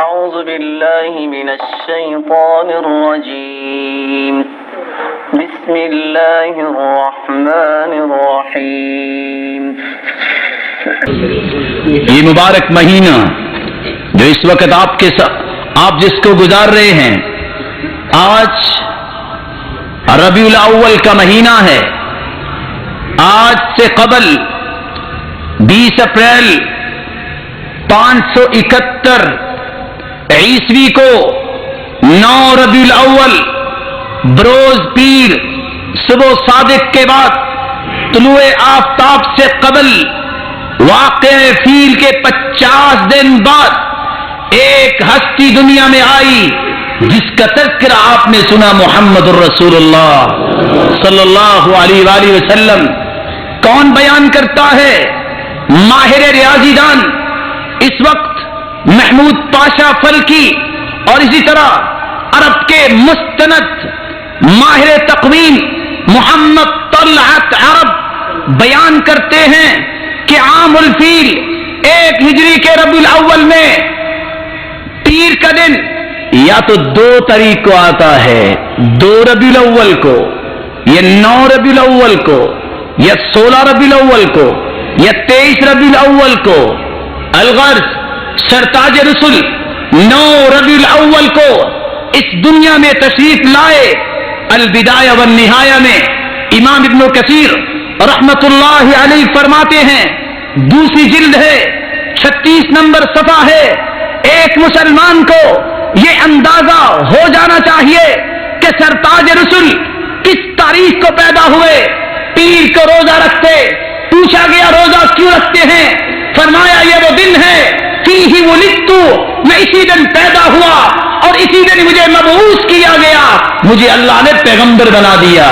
أعوذ بالله من الشيطان الرجيم بسم الله الرحمن الرحيم. یہ مبارک مہینہ جو اس وقت آپ جس کو گزار رہے ہیں، آج ربیع الاول کا مہینہ ہے. آج سے قبل 20 اپریل 571 عیسوی کو 9 ربیع الاول بروز پیر صبح صادق کے بعد طلوع آفتاب سے قبل واقع فیل کے 50 دن بعد ایک ہستی دنیا میں آئی جس کا تذکرہ آپ نے سنا، محمد الرسول اللہ صلی اللہ علیہ وآلہ وسلم. کون بیان کرتا ہے؟ ماہر ریاضی دان اس وقت محمود پاشا فلکی، اور اسی طرح عرب کے مستند ماہر تقویم محمد طلعت عرب بیان کرتے ہیں کہ عام الفیل 1 ہجری کے ربیع الاول میں پیر کا دن یا تو 2 تاریخ کو آتا ہے، 2 ربیع الاول کو، یا 9 ربیع الاول کو، یا 16 ربیع الاول کو، یا 23 ربیع الاول کو. الغرض سرتاج رسول 9 ربیع الاول کو اس دنیا میں تشریف لائے. البدایہ والنہایہ میں امام ابن کثیر رحمت اللہ علیہ فرماتے ہیں، 2 جلد ہے، 36 نمبر صفحہ ہے. ایک مسلمان کو یہ اندازہ ہو جانا چاہیے کہ سرتاج رسول کس تاریخ کو پیدا ہوئے. پیر کو روزہ رکھتے، پوچھا گیا روزہ کیوں رکھتے ہیں؟ فرمایا یہ وہ دن ہے فیہ ولدت، میں اسی دن پیدا ہوا اور اسی دن مجھے مبعوث کیا گیا، مجھے اللہ نے پیغمبر بنا دیا.